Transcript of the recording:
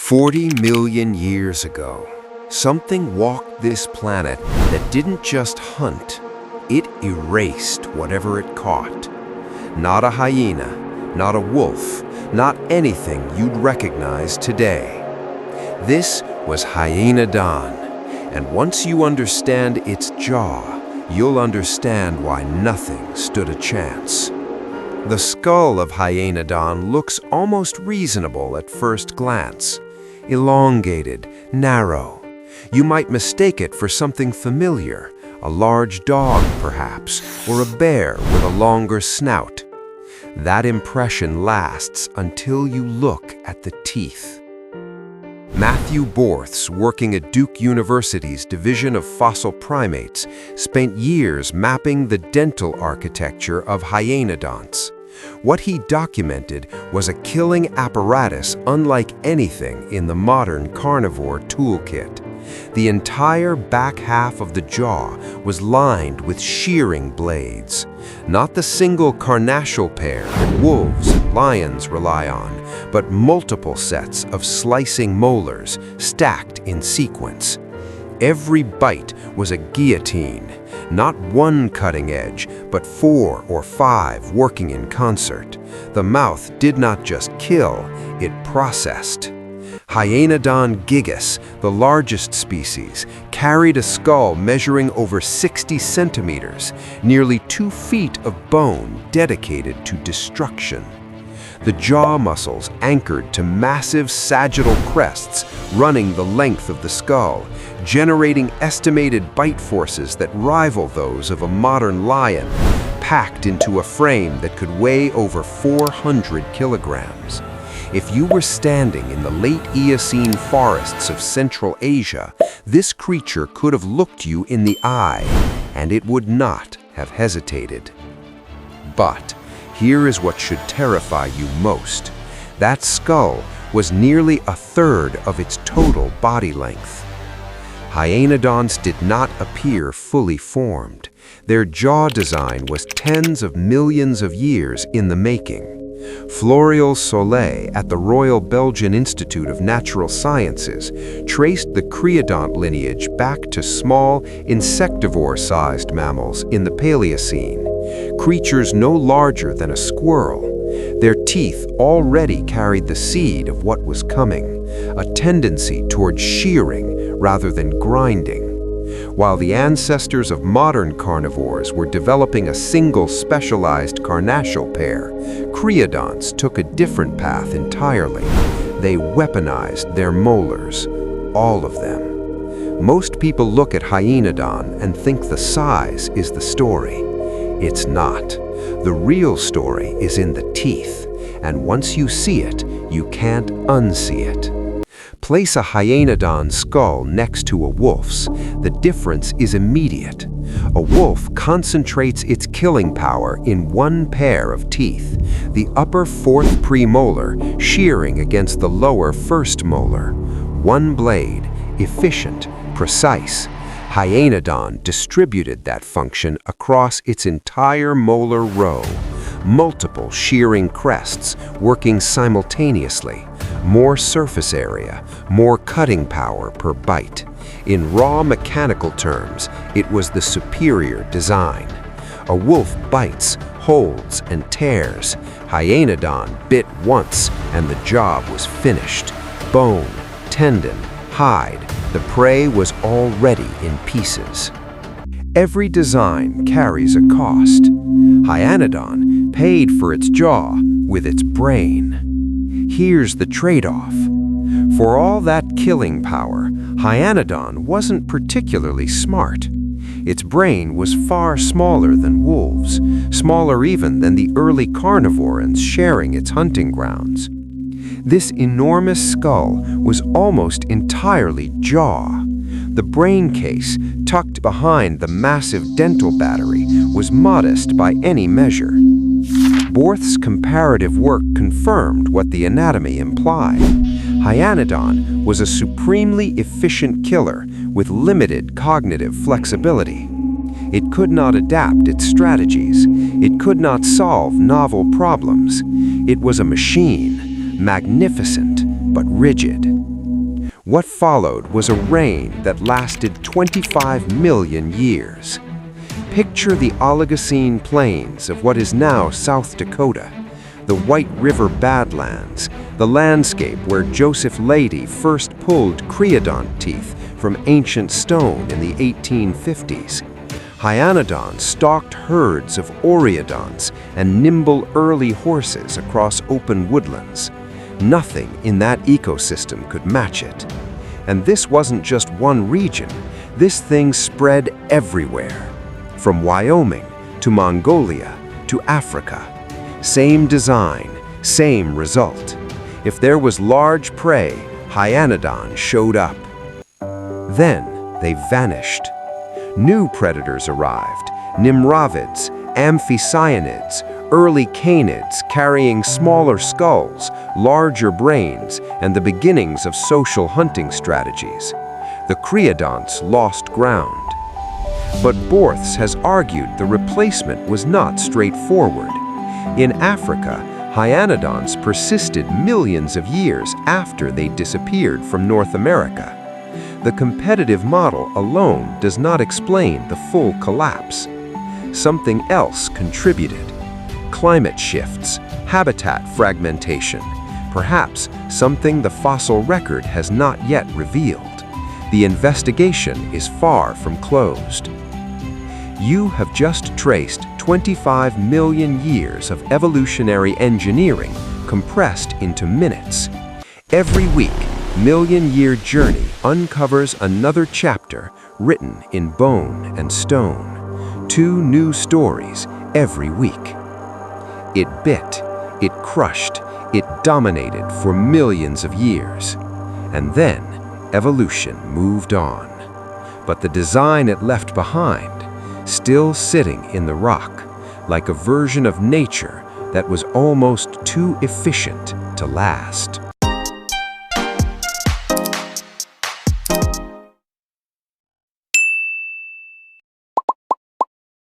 40 million years ago, something walked this planet that didn't just hunt, it erased whatever it caught. Not a hyena, not a wolf, not anything you'd recognize today. This was Hyenodon, and once you understand its jaw, you'll understand why nothing stood a chance. The skull of Hyenodon looks almost reasonable at first glance. Elongated, narrow. You might mistake it for something familiar, a large dog perhaps, or a bear with a longer snout. That impression lasts until you look at the teeth. Matthew Borths, working at Duke University's Division of Fossil Primates, spent years mapping the dental architecture of hyenodonts. What he documented was a killing apparatus unlike anything in the modern carnivore toolkit. The entire back half of the jaw was lined with shearing blades, not the single carnassial pair that wolves and lions rely on, but multiple sets of slicing molars stacked in sequence. Every bite was a guillotine, not one cutting edge, but 4 or 5 working in concert. The mouth did not just kill, it processed. Hyenodon gigas, the largest species, carried a skull measuring over 60 centimeters, nearly 2 feet of bone dedicated to destruction. The jaw muscles anchored to massive sagittal crests running the length of the skull, generating estimated bite forces that rival those of a modern lion, packed into a frame that could weigh over 400 kilograms. If you were standing in the late Eocene forests of Central Asia, this creature could have looked you in the eye, and it would not have hesitated. But here is what should terrify you most. That skull was nearly a third of its total body length. Hyenodons did not appear fully formed. Their jaw design was tens of millions of years in the making. Floréal Solé at the Royal Belgian Institute of Natural Sciences traced the creodont lineage back to small, insectivore-sized mammals in the Paleocene, creatures no larger than a squirrel. Their teeth already carried the seed of what was coming, a tendency towards shearing rather than grinding. While the ancestors of modern carnivores were developing a single specialized carnassial pair, creodonts took a different path entirely. They weaponized their molars, all of them. Most people look at Hyenodon and think the size is the story. It's not. The real story is in the teeth, and once you see it, you can't unsee it. Place a Hyenodon skull next to a wolf's. The difference is immediate. A wolf concentrates its killing power in one pair of teeth, the upper 4th premolar shearing against the lower 1st molar. One blade, efficient, precise. Hyenodon distributed that function across its entire molar row. Multiple shearing crests working simultaneously. More surface area, more cutting power per bite. In raw mechanical terms, it was the superior design. A wolf bites, holds, and tears. Hyenodon bit once, and the job was finished. Bone, tendon, hide, the prey was already in pieces. Every design carries a cost. Hyenodon paid for its jaw with its brain. Here's the trade-off. For all that killing power, Hyenodon wasn't particularly smart. Its brain was far smaller than wolves, smaller even than the early carnivores sharing its hunting grounds. This enormous skull was almost entirely jaw. The brain case, tucked behind the massive dental battery, was modest by any measure. Borths' comparative work confirmed what the anatomy implied. Hyenodon was a supremely efficient killer with limited cognitive flexibility. It could not adapt its strategies. It could not solve novel problems. It was a machine, magnificent but rigid. What followed was a reign that lasted 25 million years. Picture the Oligocene plains of what is now South Dakota, the White River Badlands, the landscape where Joseph Leidy first pulled creodont teeth from ancient stone in the 1850s. Hyenodon stalked herds of oreodonts and nimble early horses across open woodlands. Nothing in that ecosystem could match it. And this wasn't just one region. This thing spread everywhere. From Wyoming to Mongolia to Africa. Same design, same result. If there was large prey, Hyenodon showed up. Then they vanished. New predators arrived, nimravids, amphicyonids, early canids carrying smaller skulls, larger brains, and the beginnings of social hunting strategies. The creodonts lost ground. But Borths has argued the replacement was not straightforward. In Africa, Hyenodons persisted millions of years after they disappeared from North America. The competitive model alone does not explain the full collapse. Something else contributed. Climate shifts, habitat fragmentation, perhaps something the fossil record has not yet revealed. The investigation is far from closed. You have just traced 25 million years of evolutionary engineering compressed into minutes. Every week, Million-Year Journey uncovers another chapter written in bone and stone. 2 new stories every week. It bit, it crushed, it dominated for millions of years. And then, evolution moved on. But the design it left behind, still sitting in the rock, like a version of nature that was almost too efficient to last.